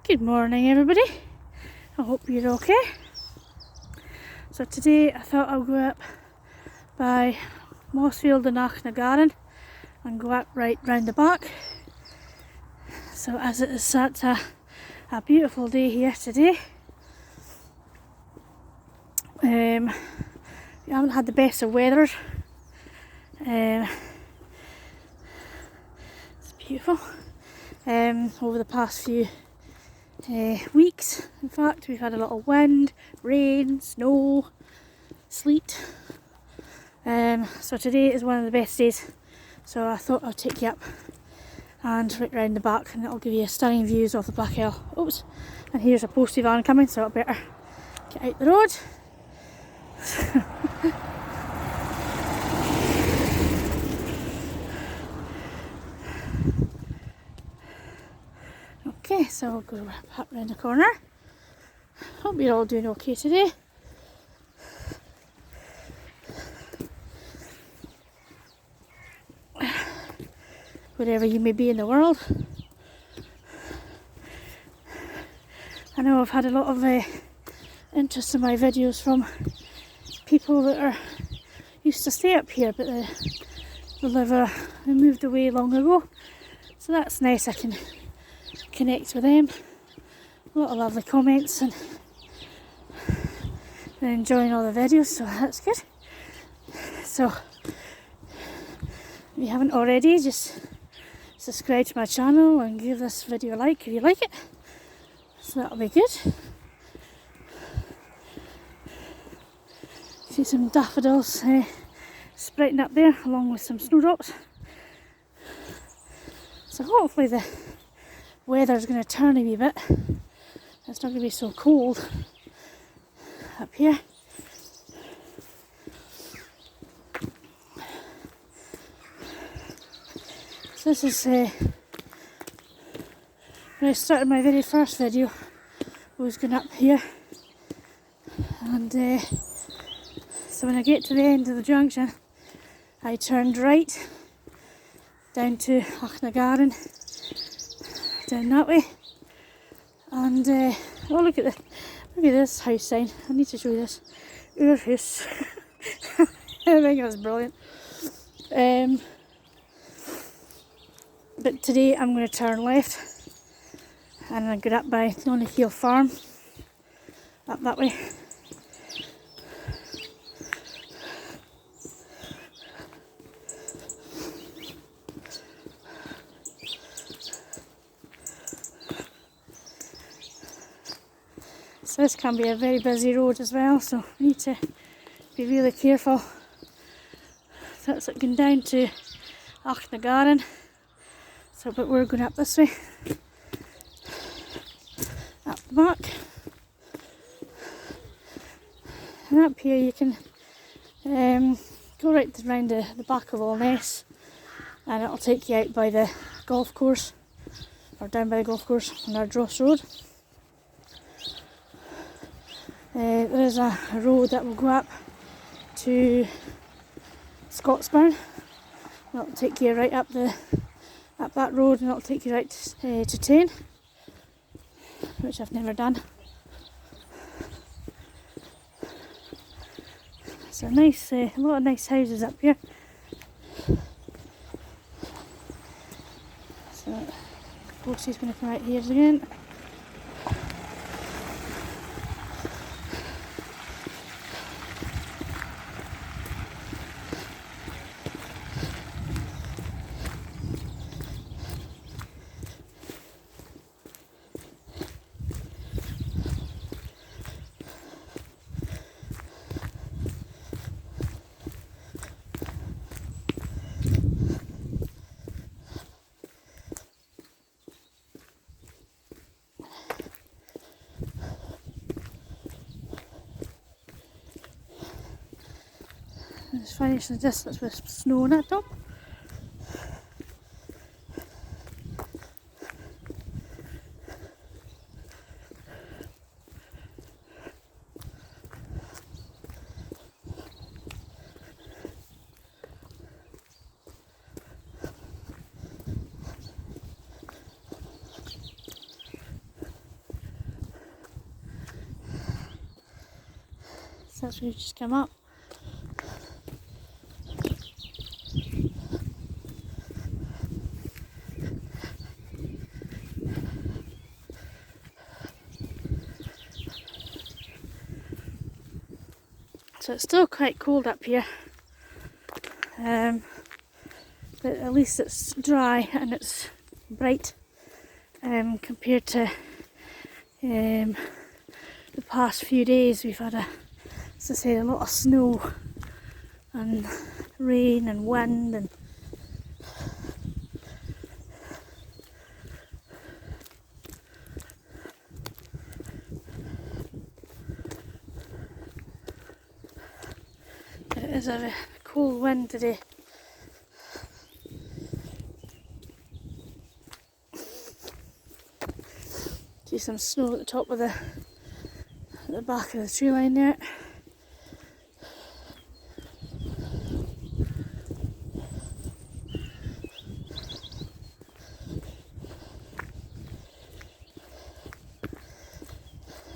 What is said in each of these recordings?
Good morning everybody, I hope you're okay. So today I thought I'll go up by Mossfield and Culcairn and go up right round the back. So as it is such a beautiful day here today, we haven't had the best of weather. It's beautiful over the past few weeks. In fact, we've had a lot of wind, rain, snow, sleet. So today is one of the best days. So I thought I'd take you up and right round the back, and it'll give you stunning views of the Black Hill. Oops, and here's a postie van coming, so I better get out the road. Okay, so I'll go up round the corner. Hope you're all doing okay today. Wherever you may be in the world. I know I've had a lot of interest in my videos from people that are used to stay up here, but they moved away long ago. So that's nice, I can connect with them. A lot of lovely comments, and they're enjoying all the videos, so that's good. So if you haven't already, just subscribe to my channel and give this video a like if you like it. So that'll be good. See some daffodils sprouting up there along with some snowdrops. So hopefully the weather's going to turn a wee bit. It's not going to be so cold up here. So this is when I started my very first video. I was going up here, and so when I get to the end of the junction, I turned right down to Culcairn, down that way, and oh, look at this house sign. I need to show you this. Our house. I think that's brilliant. But today I'm going to turn left and I go up by Culcairn Farm, up that way. So this can be a very busy road as well, so we need to be really careful. So it's going down to Culcairn. So, but we're going up this way, up the back, and up here you can go right round the back of Allness, and it'll take you out by the golf course, or down by the golf course on Ardross Road. There is a road that will go up to Scotsburn. It'll take you right up that road, and it'll take you right to Tain, which I've never done. So nice, a lot of nice houses up here. So postie's going to come out here again. Just finish the distance with snow on it top. That's where we've just come up. So it's still quite cold up here, but at least it's dry and it's bright compared to the past few days. We've had, as I said, a lot of snow and rain and wind, and it is a cold wind today. See some snow at the top of the back of the tree line there.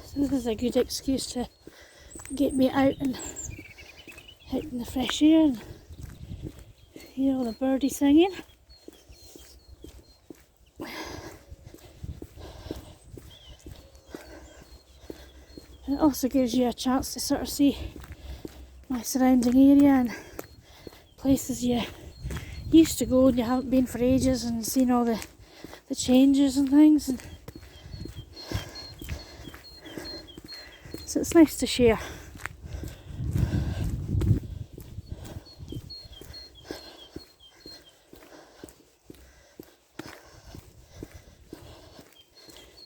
So this is a good excuse to get me out in the fresh air and hear all the birdies singing. And it also gives you a chance to sort of see my surrounding area and places you used to go and you haven't been for ages, and seen all the changes and things. And so it's nice to share.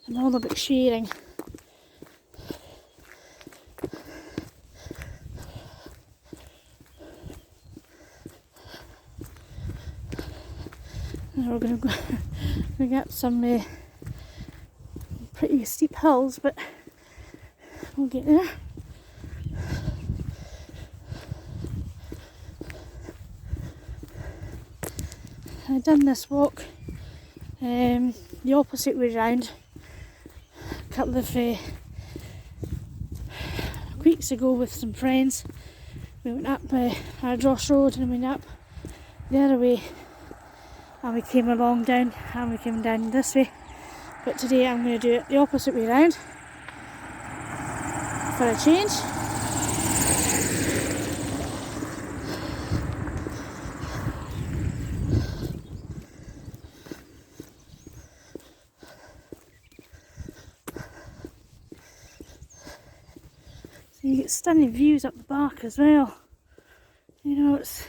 I'm all about sharing. And we're going to get some pretty steep hills, but we'll get there. I've done this walk the opposite way round a couple of weeks ago with some friends. We went up Ardross Road and we went up the other way, and we came along down and we came down this way. But today I'm going to do it the opposite way round for a change. So you get stunning views up the back as well. You know, it's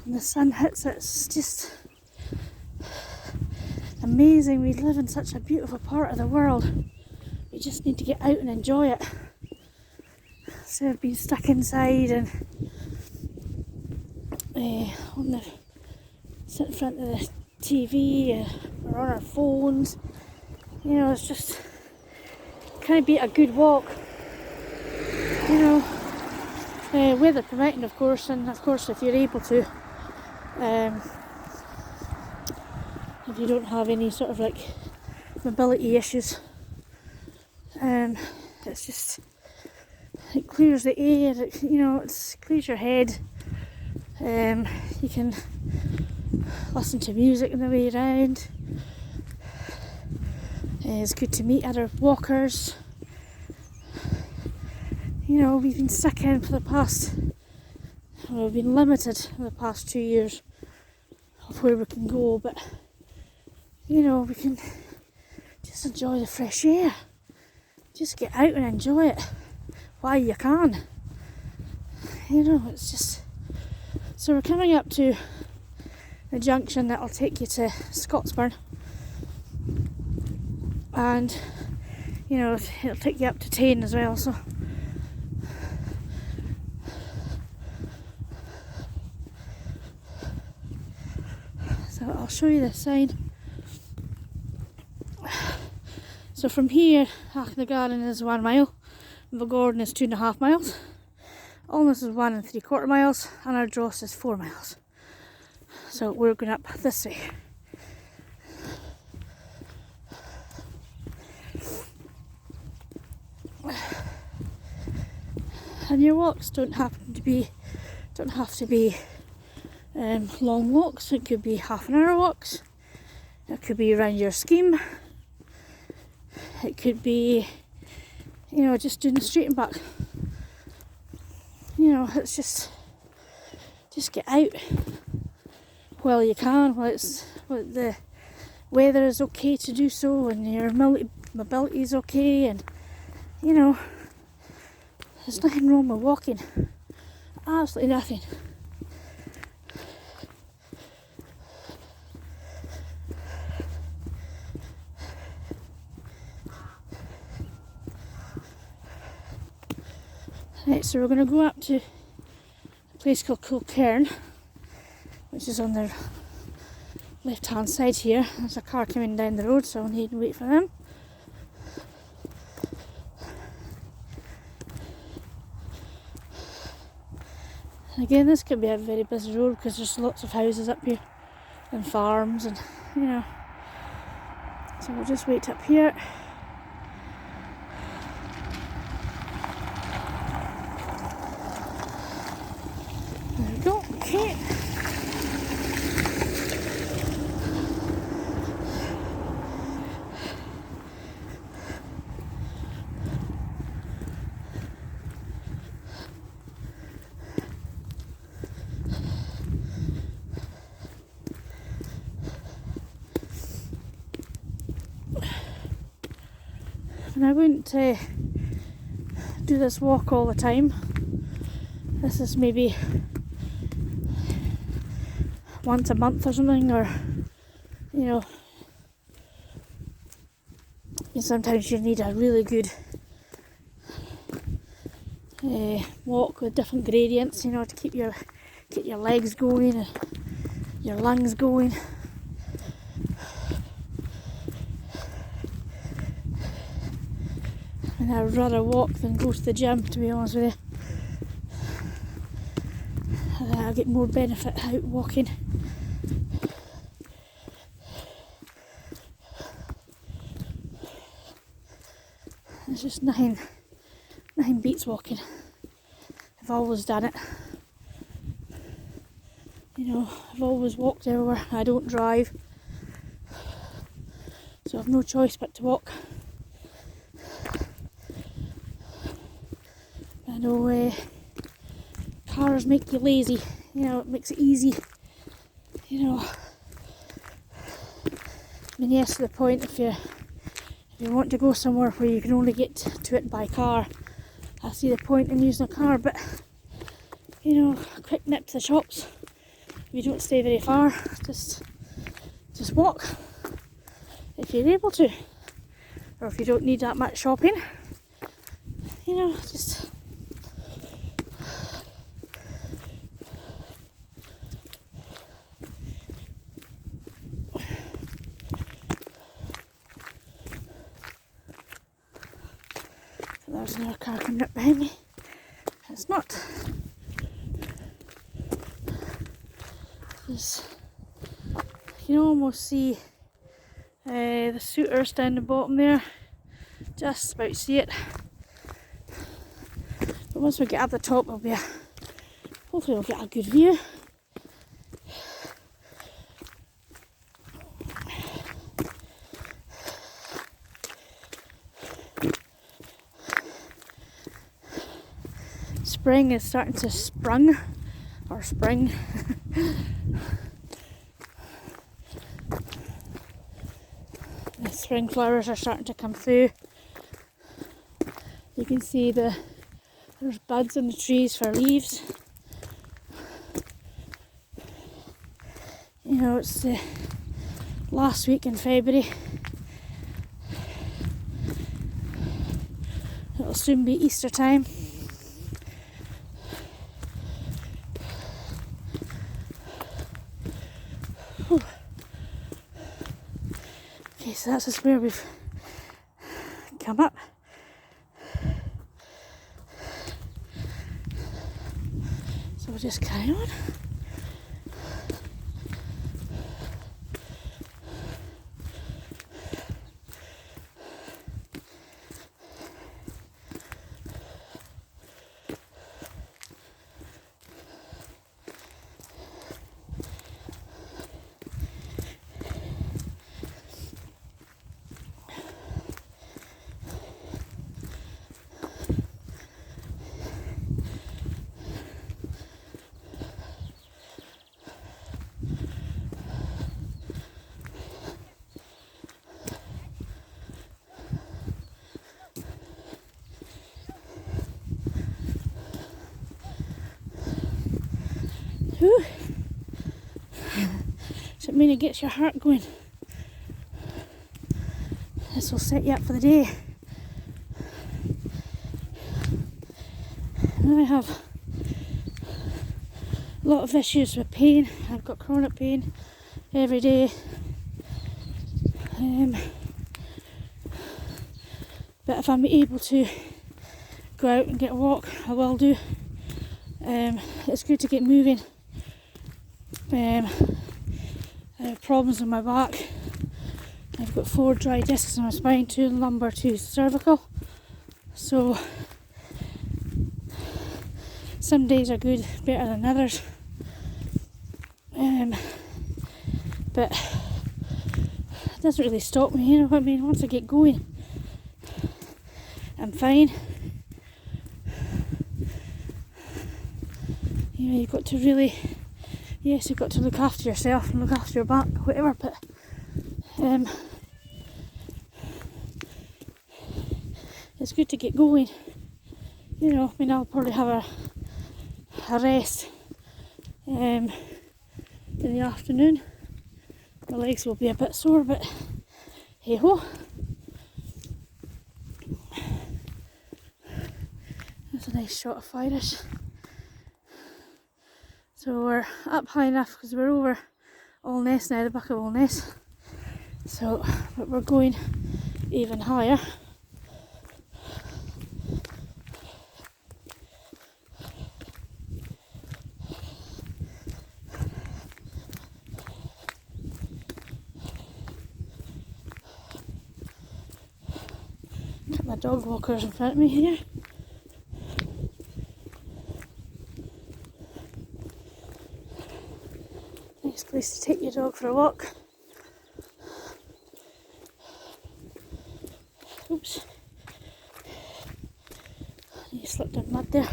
when the sun hits it, it's just amazing. We live in such a beautiful part of the world. We just need to get out and enjoy it. So I've been stuck inside and sit in front of the TV or on our phones. You know, it's just kind of be a good walk. You know, weather permitting, of course, and of course if you're able to, if you don't have any sort of like mobility issues, it's just, it clears the air, you know, it clears your head. You can listen to music on the way around. It's good to meet other walkers. You know, we've been stuck in for the past, we've been limited for the past 2 years of where we can go, but you know, we can just enjoy the fresh air. Just get out and enjoy it while you can. You know, it's just, so we're coming up to the junction that'll take you to Scotsburn, and you know, it'll take you up to Tain as well, so I'll show you the sign. So from here, Achna Garden is 1 mile, Gordon is 2.5 miles, Almost is 1 3/4 miles, and Ardross is 4 miles. So we're going up this way. And your walks don't have to be long walks. It could be half an hour walks. It could be around your scheme. It could be, just doing the street and back. It's just get out while you can, while the weather is okay to do so, and your mobility is okay, and there's nothing wrong with walking. Absolutely nothing. Right, so we're going to go up to a place called Culcairn, which is on the left hand side here. There's a car coming down the road, so I'll need to wait for them. And again, this could be a very busy road because there's lots of houses up here and farms, and so we'll just wait up here. There we go. Okay. And I wouldn't do this walk all the time. This is maybe once a month or something, or sometimes you need a really good walk with different gradients, to keep your legs going and your lungs going. And I'd rather walk than go to the gym, to be honest with you. I get more benefit out walking. There's just nothing beats walking. I've always done it. I've always walked everywhere. I don't drive, so I've no choice but to walk. I know cars make you lazy, it makes it easy, yes, to the point if you want to go somewhere where you can only get to it by car, I see the point in using a car, but a quick nip to the shops, if you don't stay very far, just walk if you're able to, or if you don't need that much shopping, just there's another car coming up behind me. It's not. You can almost see the suitors down the bottom there. Just about see it. But once we get up the top, hopefully we'll get a good view. Spring is starting to spring. The spring flowers are starting to come through. You can see there's buds on the trees for leaves. It's the last week in February. It'll soon be Easter time. Okay, so that's just where we've come up. So we'll just carry on. It means it gets your heart going. This will set you up for the day. And I have a lot of issues with pain. I've got chronic pain every day. But if I'm able to go out and get a walk, I will do. It's good to get moving. I have problems in my back. I've got 4 dry discs in my spine, 2 lumbar, 2 cervical. So some days are good, better than others. But it doesn't really stop me, you know what I mean? Once I get going, I'm fine. You know, you've got to really, yes, you've got to look after yourself and look after your back, whatever, but it's good to get going. You know, I mean, I'll probably have a rest in the afternoon. My legs will be a bit sore, but hey ho. That's a nice shot of Irish. So we're up high enough because we're over Allness now, the back of Allness. So, but we're going even higher. Got my dog walkers in front of me here. Nice place to take your dog for a walk. Oops. You slipped in mud there.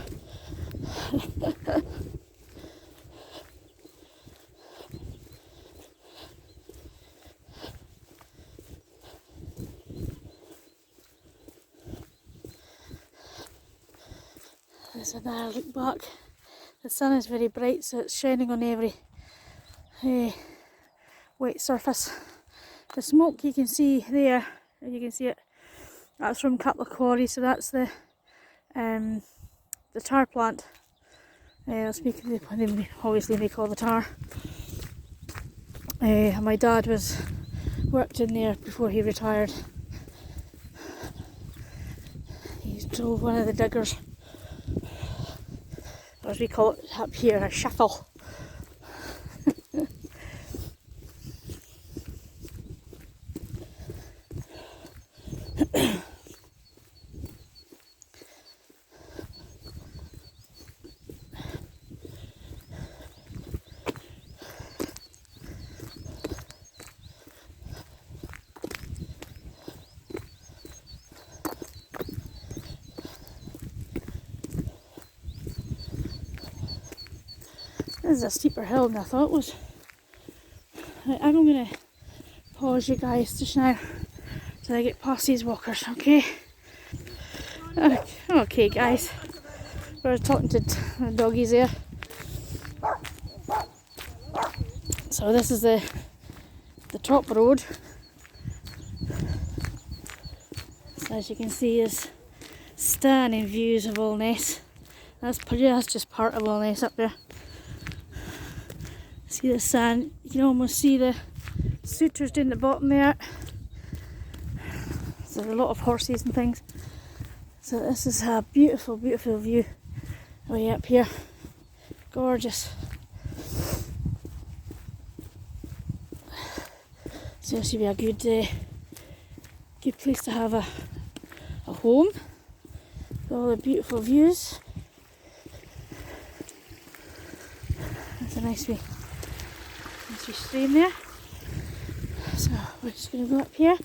There's another look back. The sun is very bright, so it's shining on every wet surface. The smoke you can see there, you can see it, that's from a couple of quarries, so that's the tar plant. Speaking of, they obviously make all the tar. My dad worked in there before he retired. He drove one of the diggers, or as we call it up here, a shuffle. This is a steeper hill than I thought it was. I'm going to pause you guys just now till I get past these walkers, okay? Okay guys, we're talking to the doggies there. So this is the top road. So as you can see, is stunning views of Allness. That's just part of Allness up there. See the sand, you can almost see the suitors down the bottom there. So there's a lot of horses and things. So this is a beautiful, beautiful view way up here. Gorgeous. So this would be a good place to have a home with all the beautiful views. That's a nice wee stream there. So we're just going to go up here.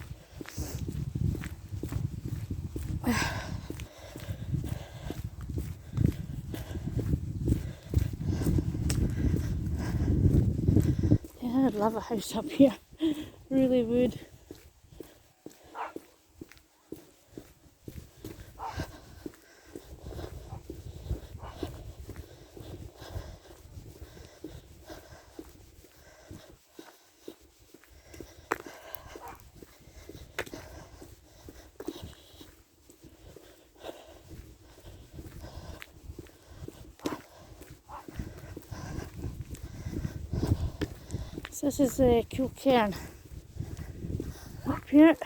Yeah, I'd love a house up here. Really would. So this is Culcairn up here.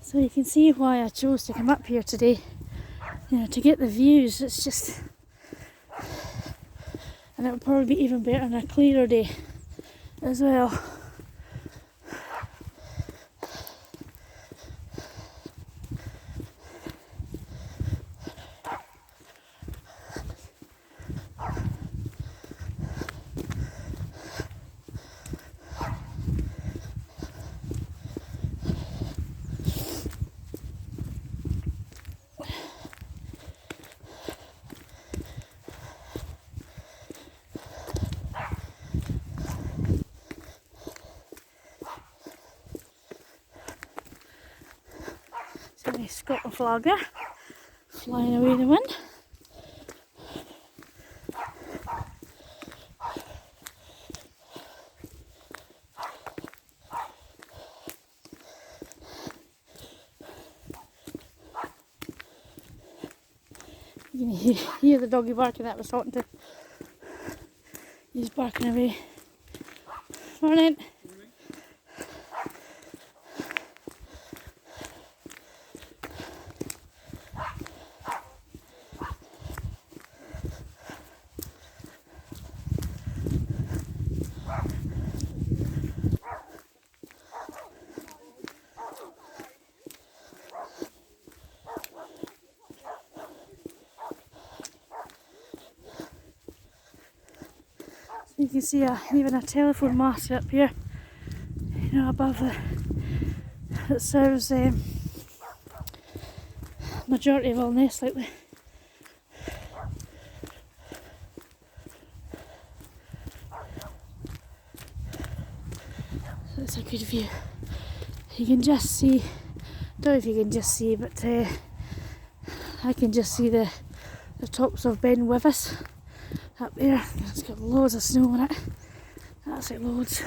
So you can see why I chose to come up here today, you know, to get the views. It's just, and it would probably be even better on a clearer day as well. So a Scotland flag there, flying away in the wind. You can hear the doggy barking that I was talking to. He's barking away. Morning. You can see even a telephone mast up here, you know, above that serves majority of all nests lately. So it's a good view. You can just see, don't know if you can just see, but I can just see the tops of Ben Wyvis up there. It's got loads of snow on it. That's it, loads.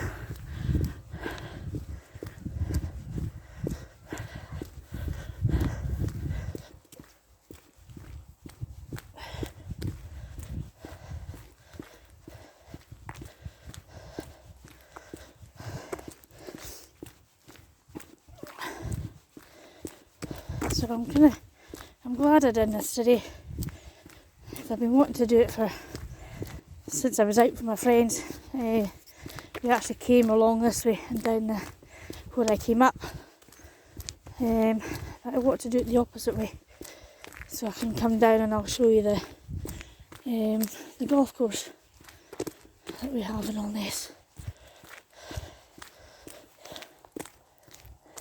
So I'm glad I did this today. I've been wanting to do it since I was out with my friends. We actually came along this way and down where I came up. I want to do it the opposite way, so I can come down and I'll show you the golf course that we have in all this.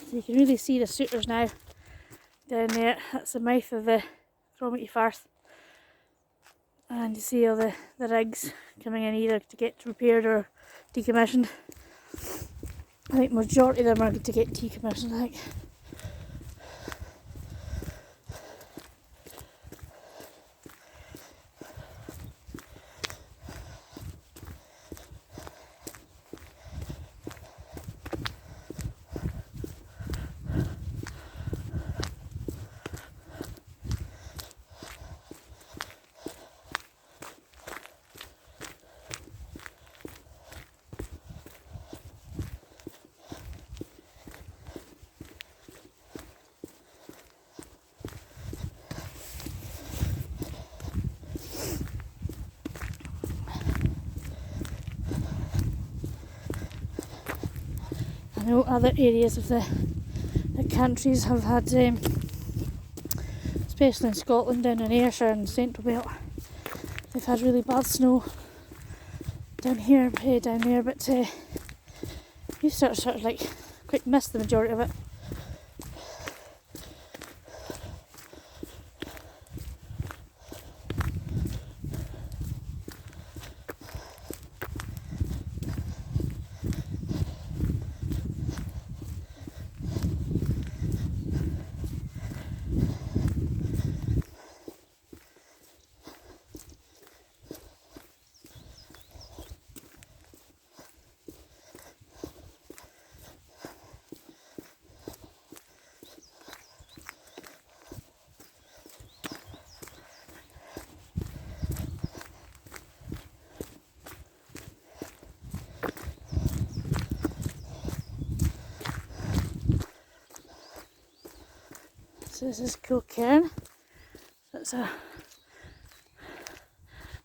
So you can really see the suitors now down there. That's the mouth of the Cromarty Firth. And you see all the rigs coming in either to get repaired or decommissioned. I think majority of them are to get decommissioned, I think. I know other areas of the countries have had, especially in Scotland, down in Ayrshire and Central Belt, they've had really bad snow down here, down there, but you sort of like quite missed the majority of it. So this is Culcairn. That's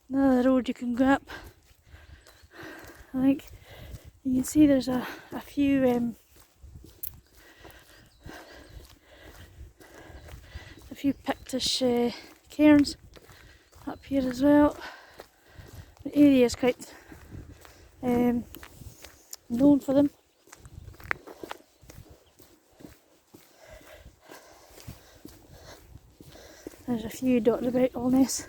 another road you can go up. I think you can see there's a few Pictish cairns up here as well. The area is quite known for them. There's a few dotted about on this.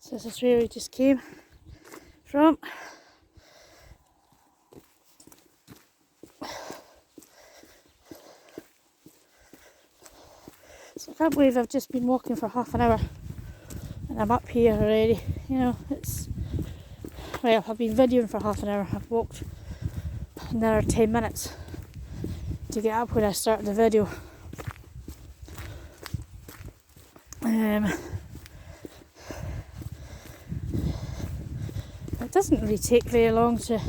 So this is where we just came from. So I can't believe I've just been walking for half an hour and I'm up here already. You know, well, I've been videoing for half an hour. I've walked another 10 minutes to get up when I started the video. It doesn't really take very long to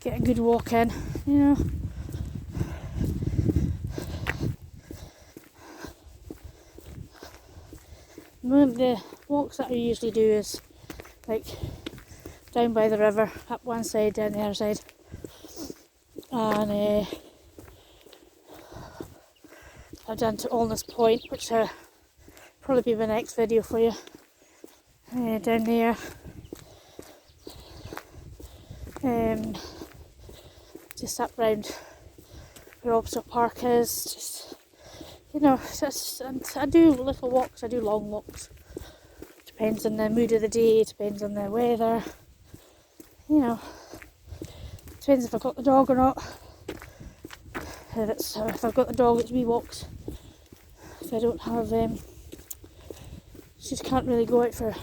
get a good walk in, you know. The walks that I usually do is like down by the river, up one side, down the other side, and I've done to Allness Point, which will probably be my next video for you. Down there, just up round where Obstacle Park is, just, you know, and I do little walks, I do long walks, depends on the mood of the day, depends on the weather, you know, depends if I've got the dog or not. If I've got the dog, it's wee walks. If I don't have she just can't really go out for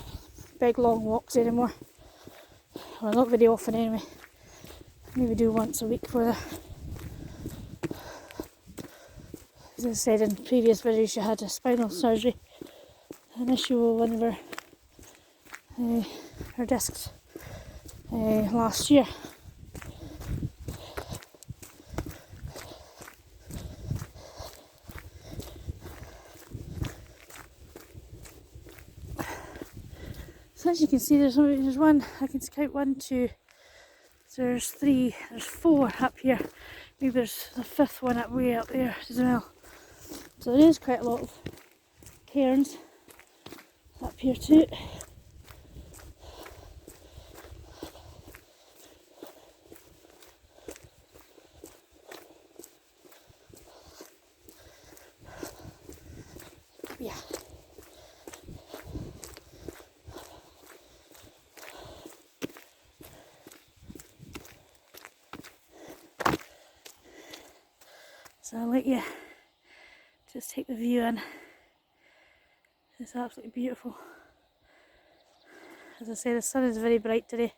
big long walks anymore. Well, not very often anyway. Maybe do once a week for her. As I said in previous videos, she had a spinal surgery, an issue with one of her discs last year. So as you can see, there's one, I can count 1, 2, there's 3, there's 4 up here. Maybe there's the 5th one way up there as well. So there is quite a lot of cairns up here too. Yeah. So I'll let you just take the view in. It's absolutely beautiful. As I say, the sun is very bright today,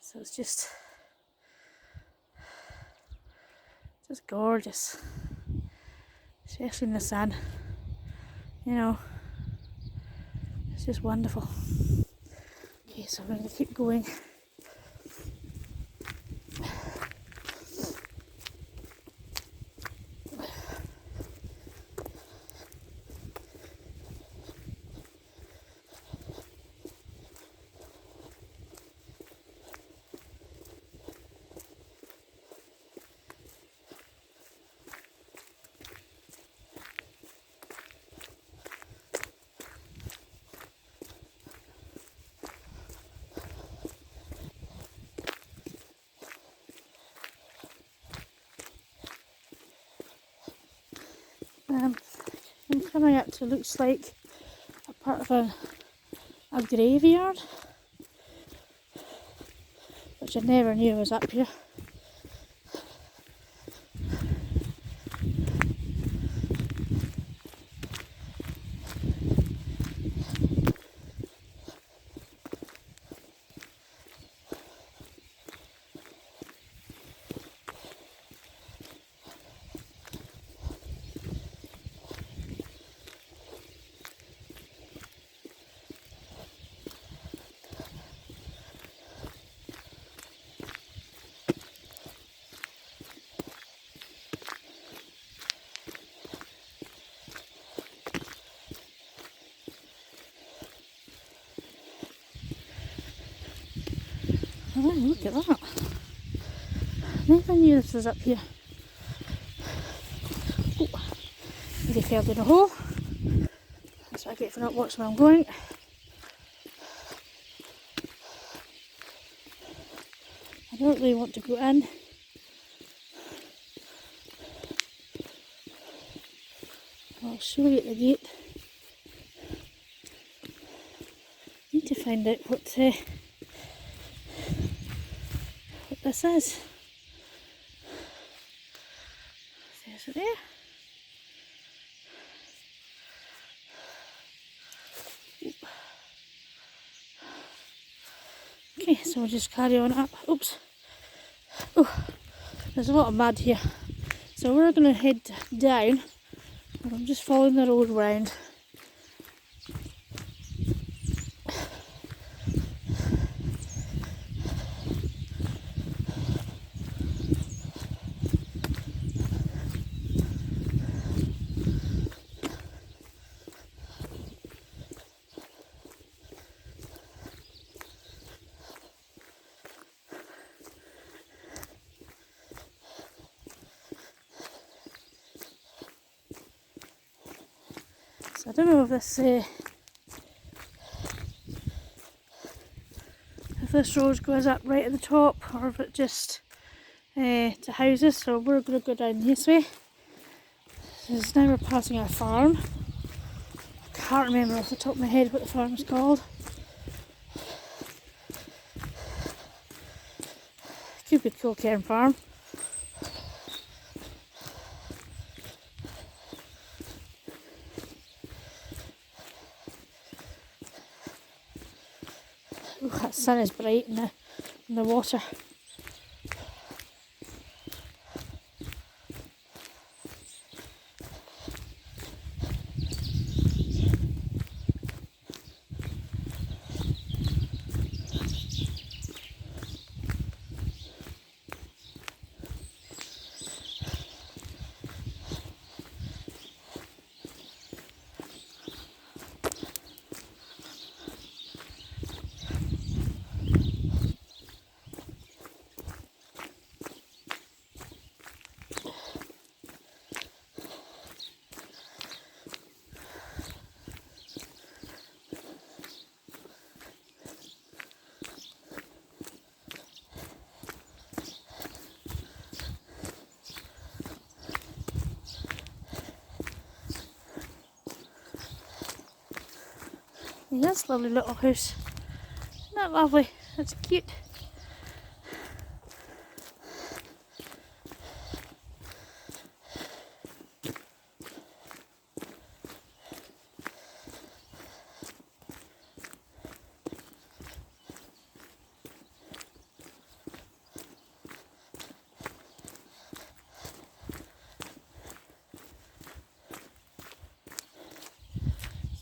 so it's just gorgeous, especially in the sun, you know, it's just wonderful. Okay, so we're going to keep going. I'm coming up to looks like a part of a graveyard, which I never knew was up here. Look at that. Never knew this was up here. Oh, he fell down a hole. That's what I get for not watching where I'm going. I don't really want to go in. I'll show you at the gate. Need to find out what this is. There's it there. Okay, so we'll just carry on up. Oops. Oh, there's a lot of mud here. So we're going to head down. And I'm just following the road round. So I don't know if this road goes up right at the top or if it just to houses. So we're going to go down this way. So now we're passing a farm. I can't remember off the top of my head what the farm is called. Could be Culcairn farm. Ooh, that sun is bright in the water. Yeah, that's a lovely little house. Isn't that lovely? That's cute.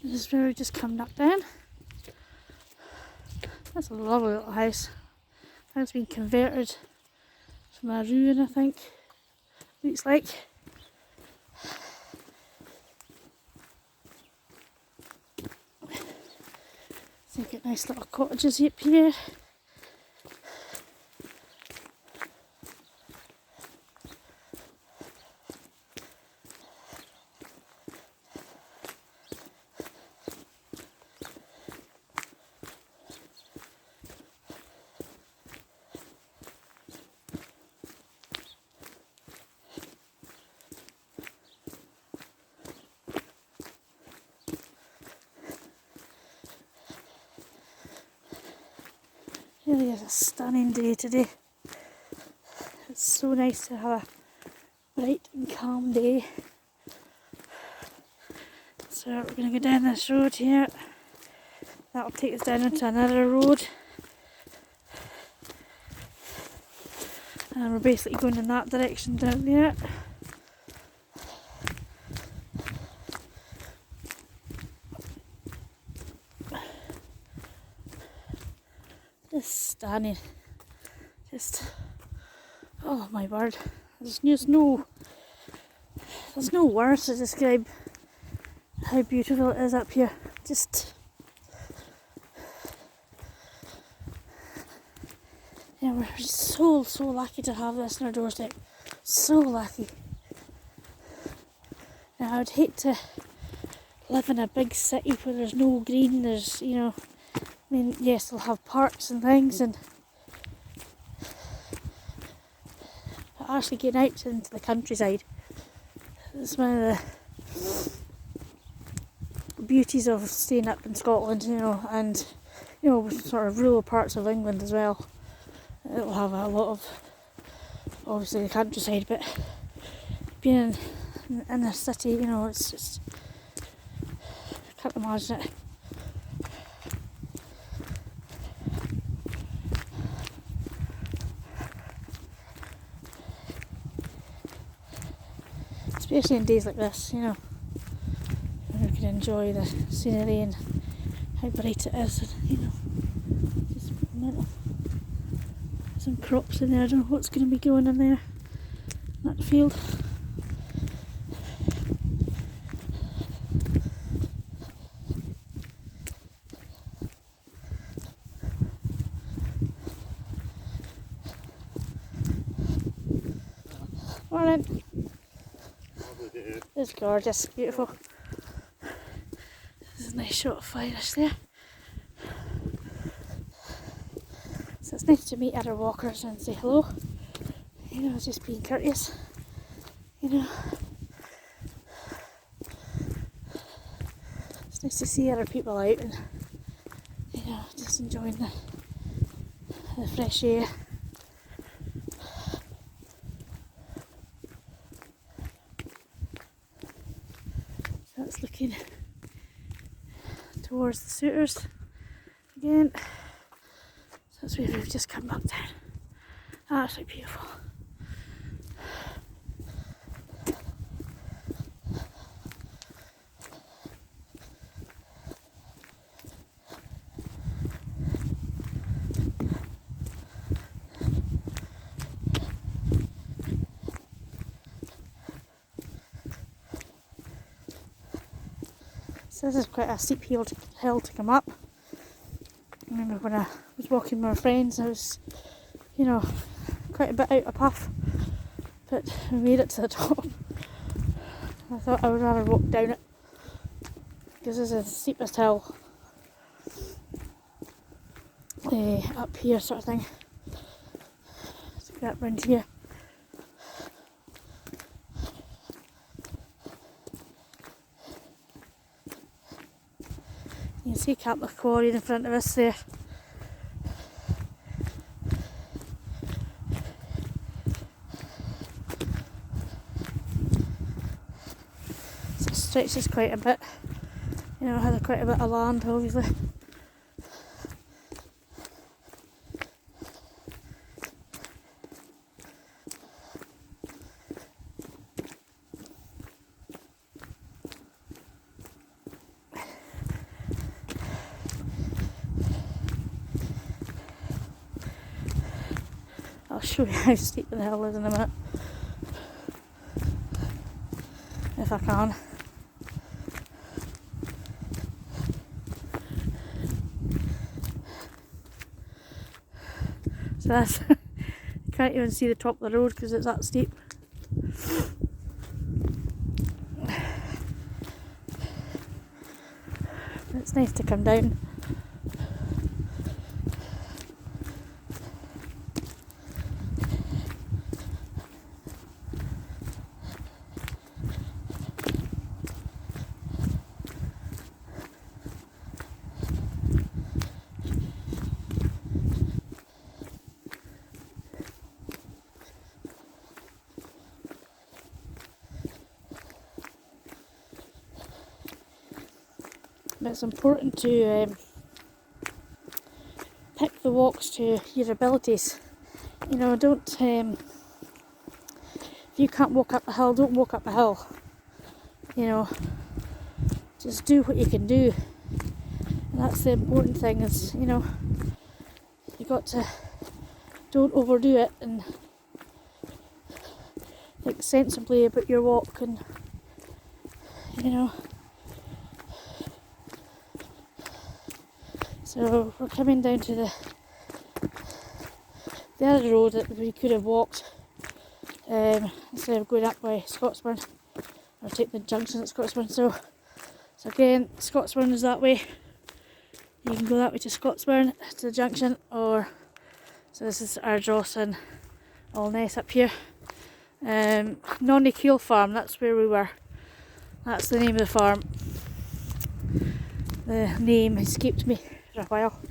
This is where we just come up down. That's a lovely little house. It's been converted from a ruin, I think. Looks like. So you've got nice little cottages up here. Really is a stunning day today. It's so nice to have a bright and calm day. So we're going to go down this road here. That'll take us down into another road. And we're basically going in that direction down there. Just stunning. Just, oh my word. There's no words to describe how beautiful it is up here. Just, yeah, we're so lucky to have this on our doorstep. So lucky. Now I would hate to live in a big city where there's no green, there's, you know, I mean, yes, they'll have parks and things, but actually getting out into the countryside is one of the beauties of staying up in Scotland, you know, and, you know, sort of rural parts of England as well. It'll have a lot of, obviously, the countryside, but being in a city, you know, it's just, I can't imagine it. Especially in days like this, you know, when we can enjoy the scenery and how bright it is, and, you know, just mental. Some crops in there, I don't know what's going to be going in there, that field. Morning. It's gorgeous, beautiful. There's a nice shot of flyers there. So it's nice to meet other walkers and say hello. You know, just being courteous. You know, it's nice to see other people out and, you know, just enjoying the fresh air. So that's looking towards the Suitors again. So that's where we've just come back down. Absolutely beautiful. So this is quite a steep hill to come up. I remember when I was walking with my friends, I was, you know, quite a bit out of path, but we made it to the top. I thought I would rather walk down it, because this is the steepest hill up here, sort of thing. Let's get up round here. You can see Capel Quarry in front of us there. So it stretches quite a bit. You know, had quite a bit of land, obviously. I'll show you how steep the hill is in a minute, if I can. So that's, you can't even see the top of the road because it's that steep. But it's nice to come down. But it's important to pick the walks to your abilities. You know, don't, if you can't walk up a hill, don't walk up a hill. You know, just do what you can do. And that's the important thing is, you know, you got to, don't overdo it and think sensibly about your walk and, you know. So we're coming down to the the other road that we could have walked instead of going up by Scotsburn, or take the junction at Scotsburn. So again, Scotsburn is that way. You can go that way to Scotsburn, to the junction, or so this is Ardross and Allness up here. Nonny Keel Farm, that's where we were. That's the name of the farm. The name escaped me for a while.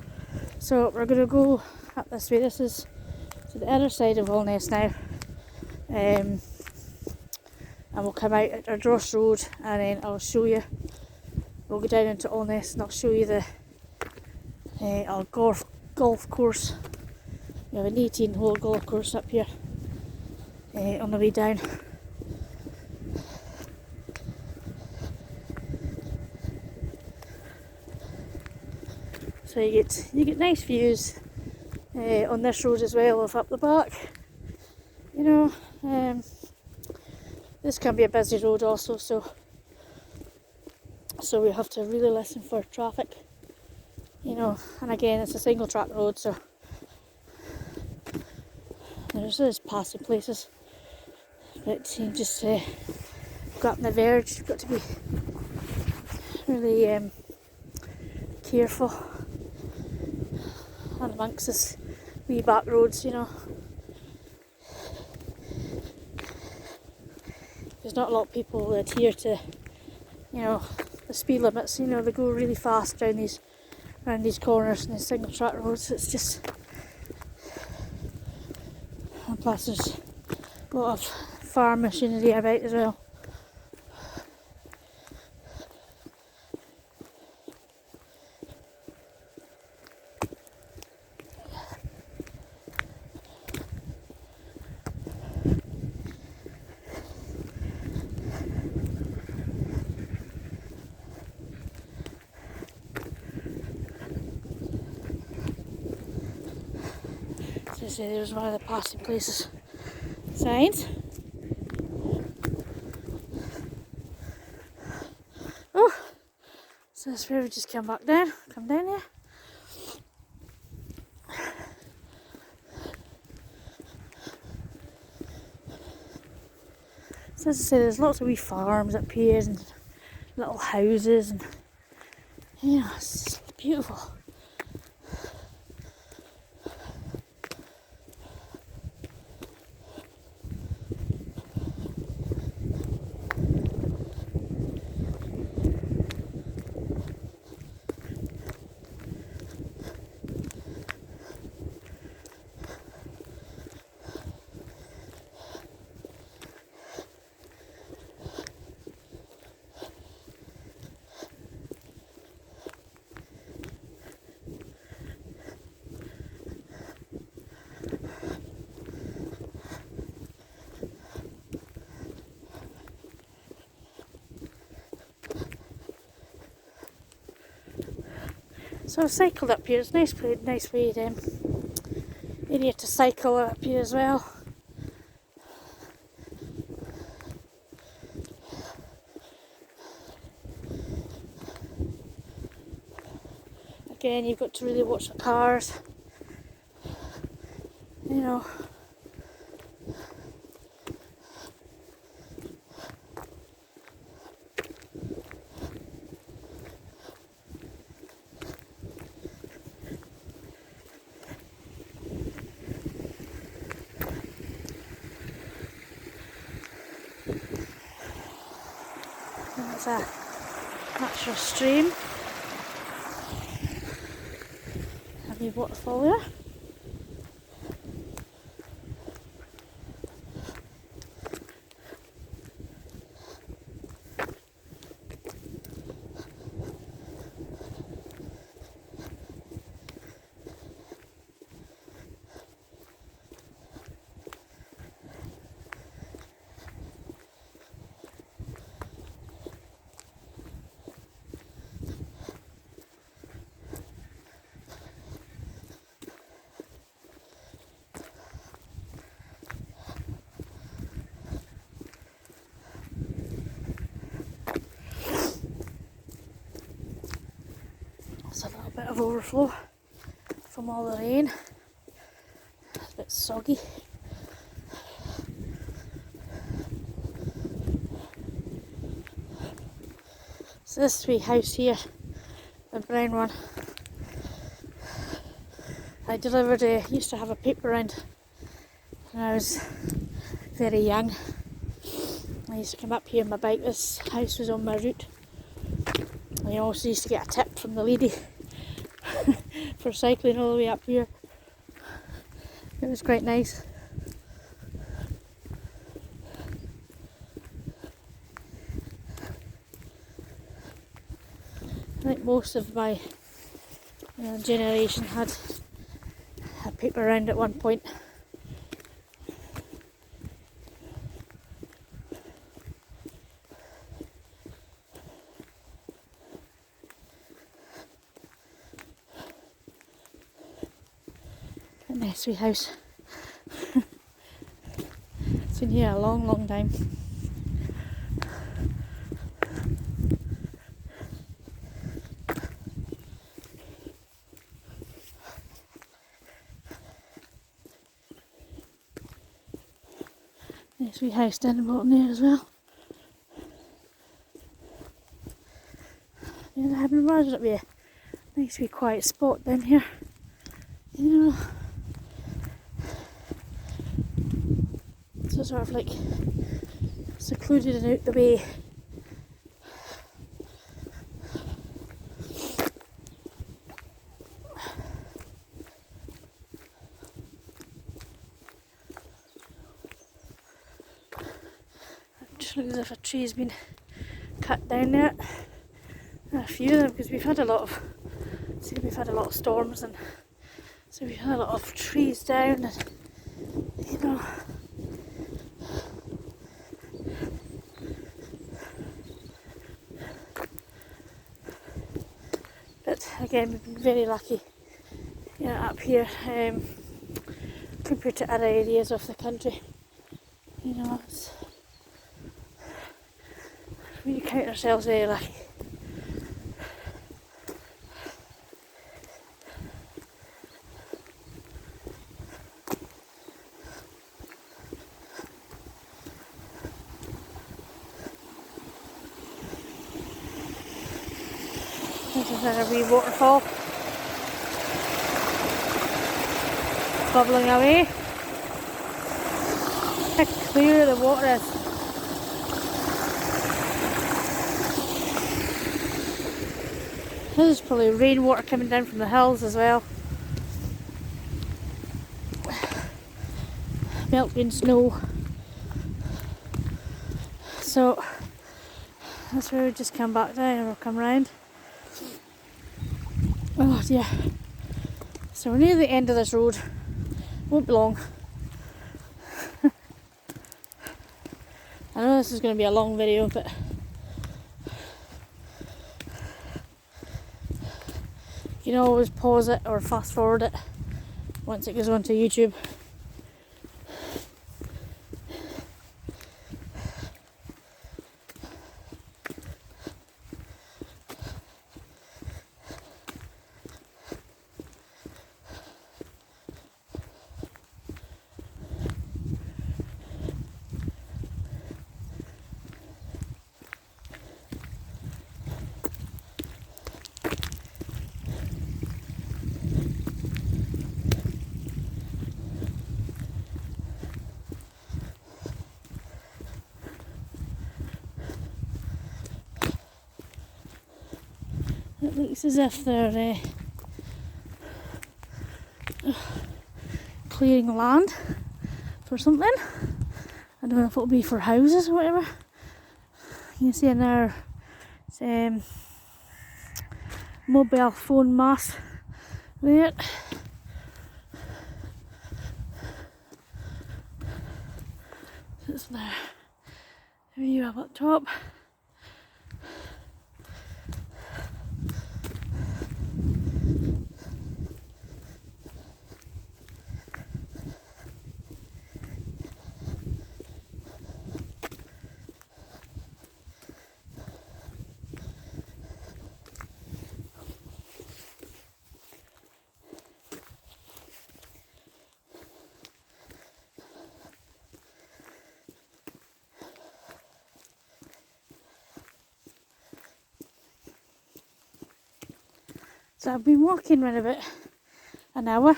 So we're going to go up this way. This is to the other side of Allness now. And we'll come out at Ardross Road, and then I'll show you. We'll go down into Allness and I'll show you the our golf course. We have an 18-hole golf course up here on the way down. So you get nice views on this road as well of up the back. You know, this can be a busy road also, so we have to really listen for traffic. You know, and again, it's a single track road, so there's passing places, but you just go up on the verge. You've got to be really careful, and amongst this wee back roads, you know. There's not a lot of people that adhere to, you know, the speed limits. You know, they go really fast around these corners and these single track roads. It's just, and plus there's a lot of farm machinery about as well. So there's one of the passing places signs. Oh, so that's where we just come down here. So as I say, there's lots of wee farms up here and little houses, and you know, it's just beautiful. So I've cycled up here. It's a nice way area to cycle up here as well. Again, you've got to really watch the cars. You know. That's a natural stream. Have you waterfall there? It's a little bit of overflow from all the rain. It's a bit bit soggy. So this wee house here, the brown one, I used to have a paper round when I was very young. I used to come up here on my bike. This house was on my route. I also used to get a tip from the lady for cycling all the way up here. It was quite nice. I think most of my generation had a paper round at one point. A nice wee house. It's been here a long, long time. Nice wee house down the bottom there as well. Yeah, I hadn't imagined it'd be a nice wee quiet spot down here. You know, so sort of like secluded and out the way. It just looks as if a tree's been cut down there. A few of them, because we've had a lot of storms, and so we've had a lot of trees down, and you know, but again we've been very lucky, up here compared to other areas of the country. You know, we count ourselves very lucky. This is a wee waterfall bubbling away. How clear the water is. This is probably rainwater coming down from the hills as well. Melting snow. So that's where we just come back down, and we'll come round. Oh dear. So we're near the end of this road. Won't be long. I know this is going to be a long video, but you can always pause it or fast forward it once it goes onto YouTube. It looks as if they're clearing land for something. I don't know if it'll be for houses or whatever. You can see in there mobile phone mast there. It's there. There you have up top. So I've been walking around about an hour.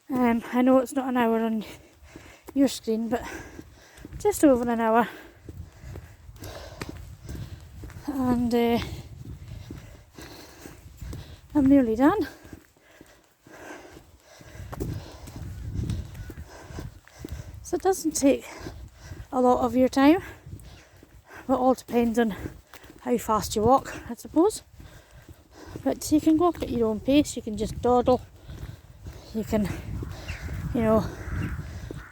I know it's not an hour on your screen, but just over an hour. And I'm nearly done. So it doesn't take a lot of your time, but it all depends on how fast you walk, I suppose. But you can walk at your own pace, you can just dawdle, you can, you know,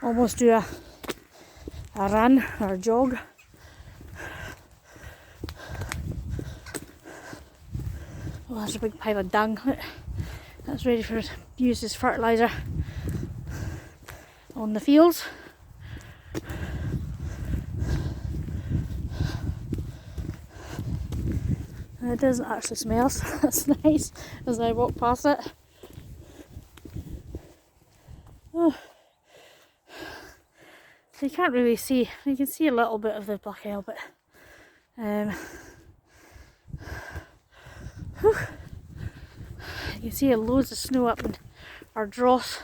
almost do a run or a jog. Oh, there's a big pile of dung that's ready for use as fertiliser on the fields. And it doesn't actually smell, so that's nice as I walk past it. Oh. So you can't really see, you can see a little bit of the black elm, but you can see loads of snow up in Ardross,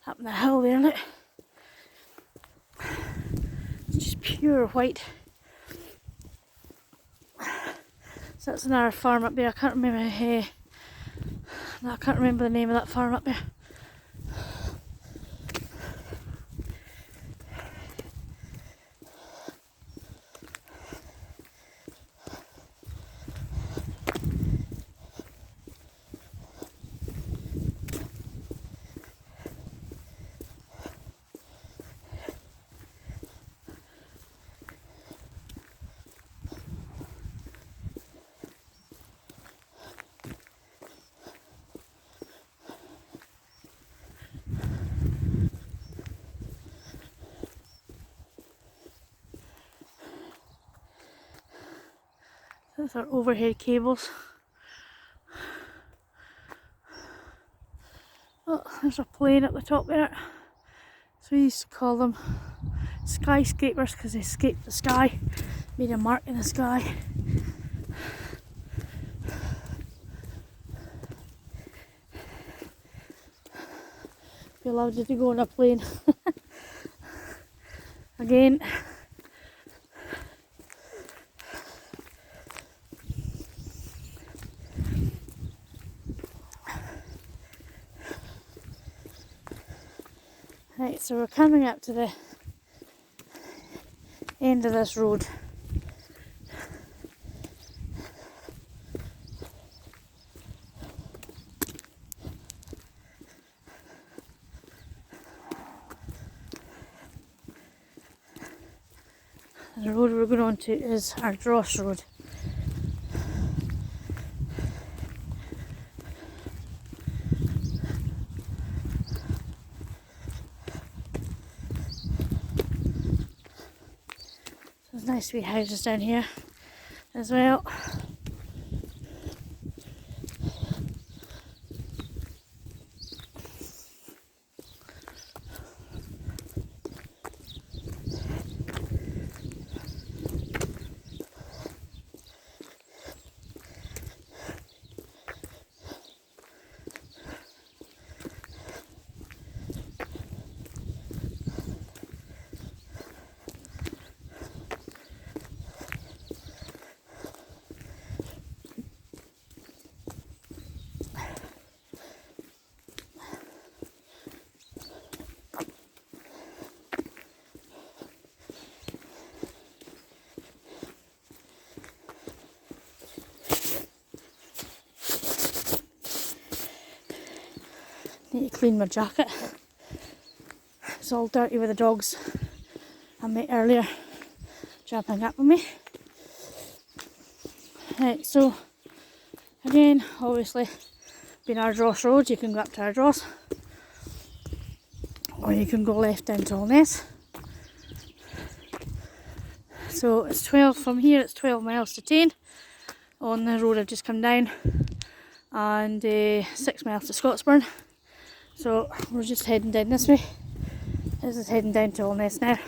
up in the hill there, look. It's just pure white. So that's another farm up there. I can't remember the name of that farm up there. Those are overhead cables. Oh, there's a plane at the top there. So we used to call them skyscrapers because they scraped the sky, made a mark in the sky. We allowed you to go on a plane. Again. Right, so we're coming up to the end of this road. And the road we're going on to is Ardross Road. There's nice wee houses down here as well. Need to clean my jacket. It's all dirty with the dogs I met earlier jumping up with me. Right, so again, obviously being Ardross Road, you can go up to Ardross, or you can go left down to Allness. So it's 12 from here, it's 12 miles to 10 on the road I've just come down, and 6 miles to Scotsburn. So we're just heading down this way. This is heading down to Allness now.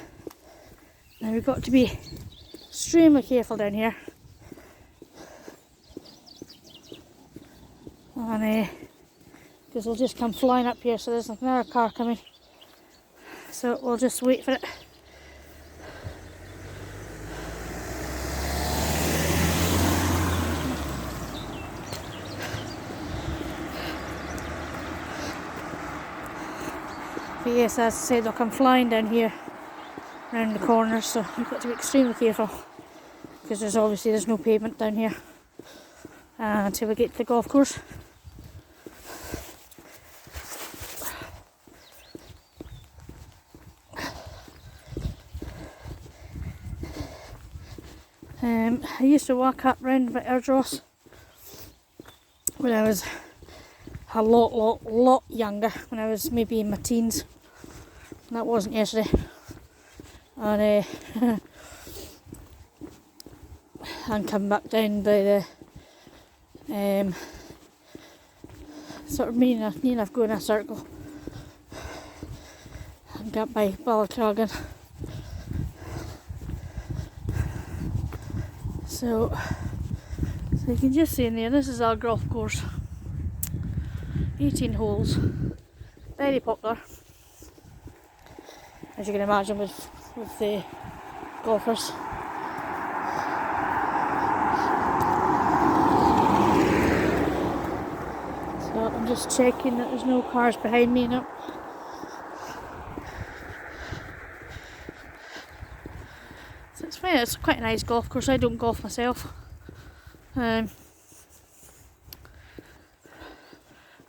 Now we've got to be extremely careful down here. and because they'll just come flying up here, so there's another car coming, so we'll just wait for it. But yes, as I said, they'll come flying down here around the corners, so you've got to be extremely careful, because there's no pavement down here until we get to the golf course. I used to walk up round by Ardross when I was a lot younger, when I was maybe in my teens. That wasn't yesterday. And and come back down by the sort of me enough go in a circle and got by Culcairn. So you can just see in there, this is our golf course. 18 holes, very popular, as you can imagine, with the golfers. So I'm just checking that there's no cars behind me now. So it's fine, it's quite a nice golf course. I don't golf myself. And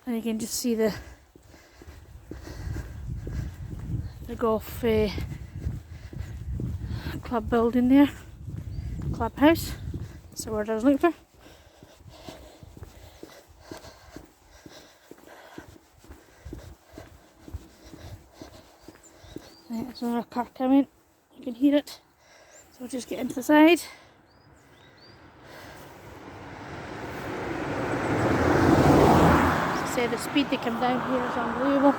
you can just see the golf club building there, clubhouse. That's the word I was looking for. Right, there's another car coming. You can hear it. So we'll just get into the side. As I said, the speed they come down here is unbelievable.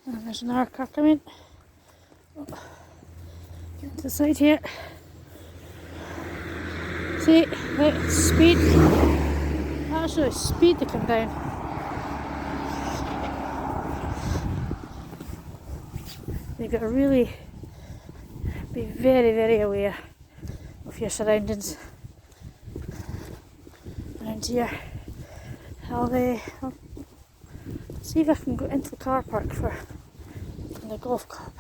And there's another car coming. Oh, get to the side here. See, right, speed. Actually, speed to come down. You've got to really be very aware of your surroundings around here. I'll see if I can go into the car park for the golf club.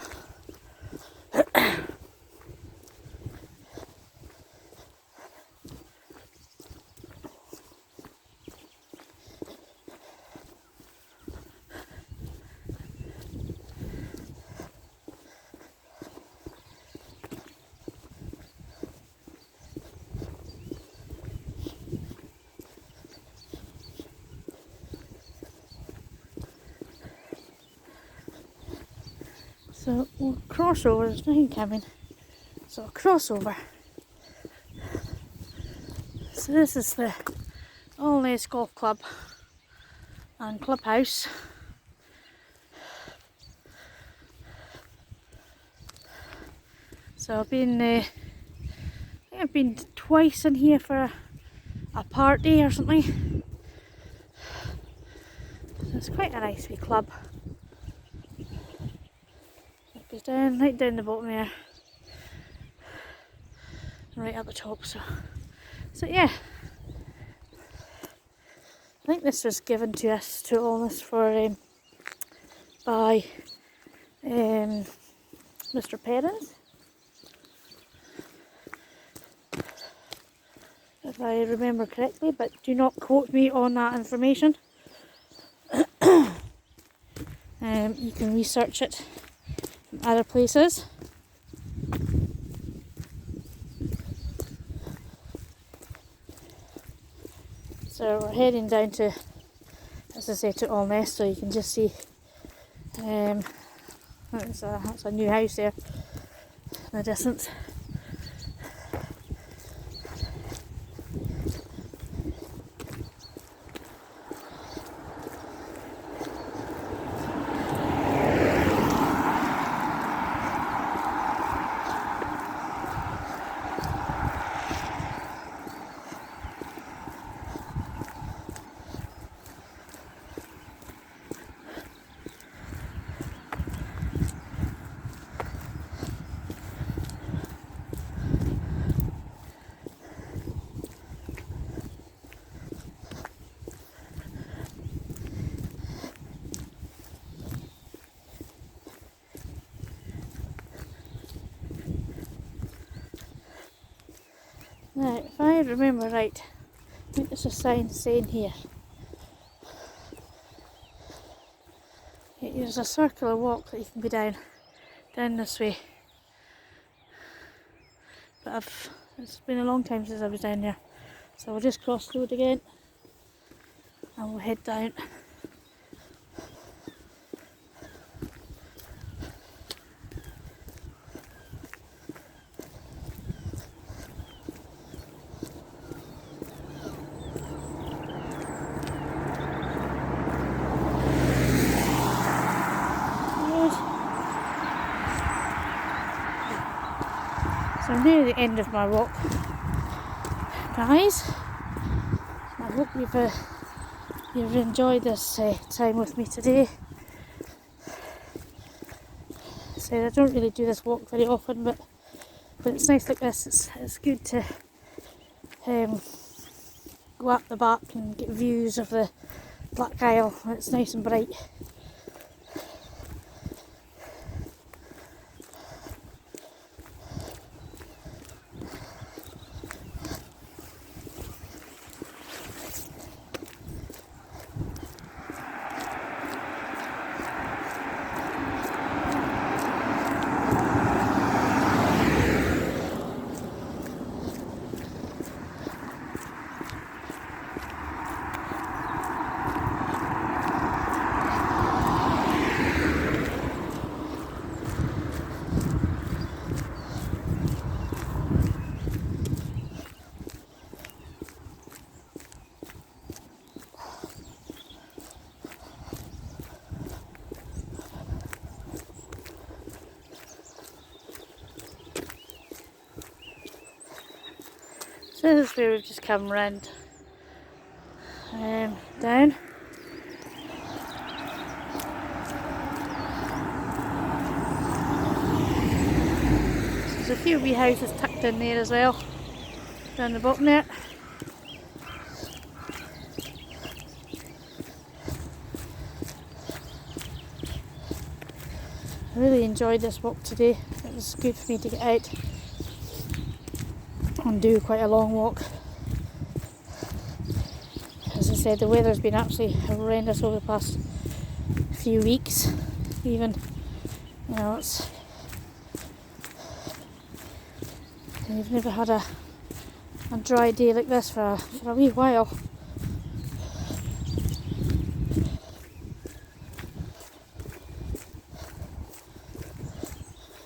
So we'll cross over, there's nothing coming. So I'll cross over. So this is the Ardross Golf Club and Clubhouse. So I've been twice in here for a party or something. So it's quite a nice wee club. It goes down, right down the bottom there, and right at the top. So yeah, I think this was given to us, to all this, by Mr. Perrins, if I remember correctly, but do not quote me on that information. You can research it from other places. So we're heading down to, as I say, to Ardross, so you can just see That's a new house there in the distance. Now, if I remember right, I think there's a sign saying here. There's a circular walk that you can go down this way. But it's been a long time since I was down there. So we'll just cross the road again and we'll head down. So I'm near the end of my walk, guys. I hope you've enjoyed this time with me today. So I don't really do this walk very often, but it's nice like this. It's good to go up the back and get views of the Black Isle. It's nice and bright. So this is where we've just come round down. There's a few wee houses tucked in there as well, down the bottom there. I really enjoyed this walk today. It was good for me to get out and do quite a long walk. As I said, the weather's been absolutely horrendous over the past few weeks. Even, you know, you've never had a dry day like this for a wee while.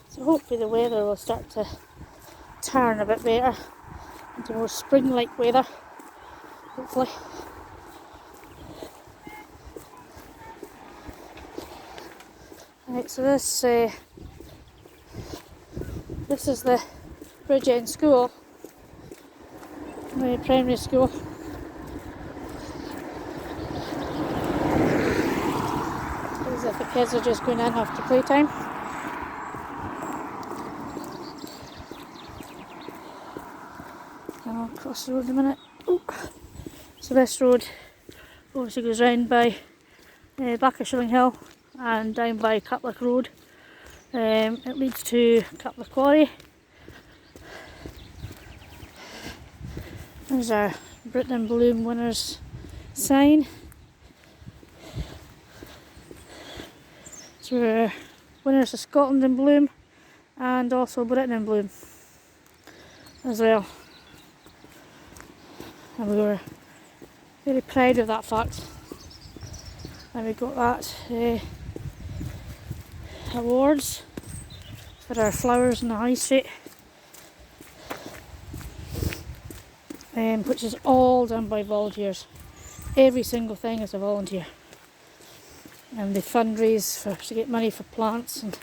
So hopefully the weather will start to turn a bit better into more spring-like weather, hopefully. Right, so this is the Bridge End School, the primary school. As if the kids are just going in after playtime. I'll cross the road in a minute. Oh. So this road obviously goes round by back of Shilling Hill and down by Cutlick Road. It leads to Cutlick Quarry. There's our Britain in Bloom winners sign. So we're winners of Scotland in Bloom and also Britain in Bloom as well. And we were very proud of that fact. And we got that awards for our flowers in the high street, which is all done by volunteers. Every single thing is a volunteer, and they fundraise to get money for plants, and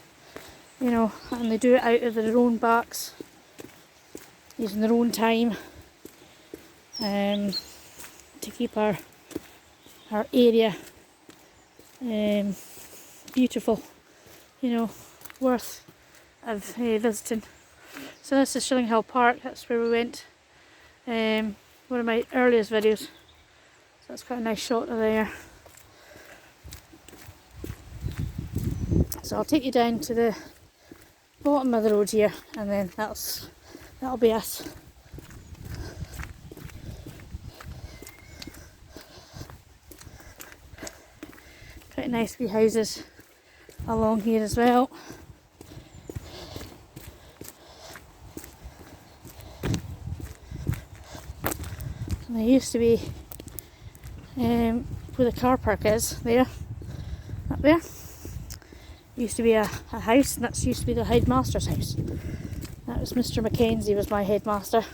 and they do it out of their own backs, using their own time, to keep our area beautiful, worth of visiting. So this is Shilling Hill Park. That's where we went. One of my earliest videos. So that's quite a nice shot of there. So I'll take you down to the bottom of the road here, and then that'll be us. Quite nice wee houses along here as well. And there used to be where the car park is, there, up there, used to be a house, and that used to be the headmaster's house. That was Mr. Mackenzie, was my headmaster,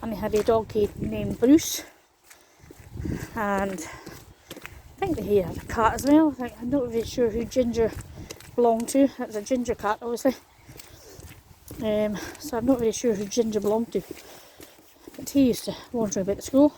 and he had a donkey named Bruce, and I think he had a cat as well. I'm not really sure who Ginger belonged to. That was a ginger cat, obviously. So I'm not really sure who Ginger belonged to. But he used to wander about the school.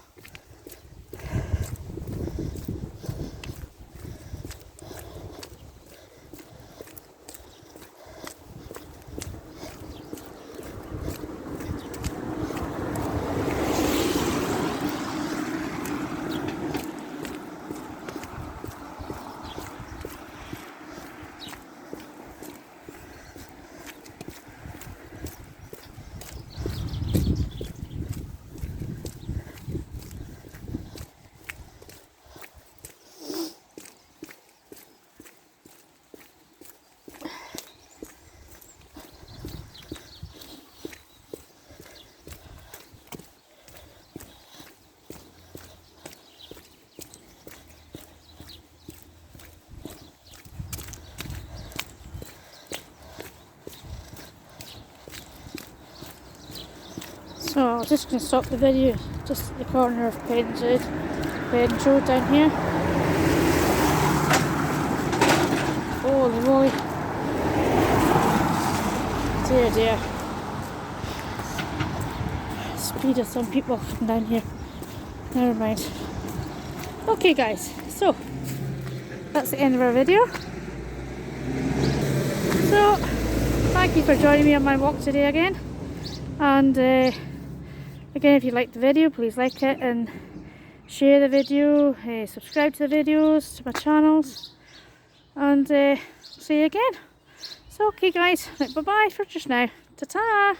So I'm just going to stop the video just at the corner of Penn's Road down here. Holy moly. Dear dear. Speed of some people down here. Never mind. Okay guys, so that's the end of our video. So thank you for joining me on my walk today again. And again, if you liked the video, please like it and share the video, subscribe to the videos, to my channels, and see you again. So okay guys, right, bye bye for just now. Ta-ta!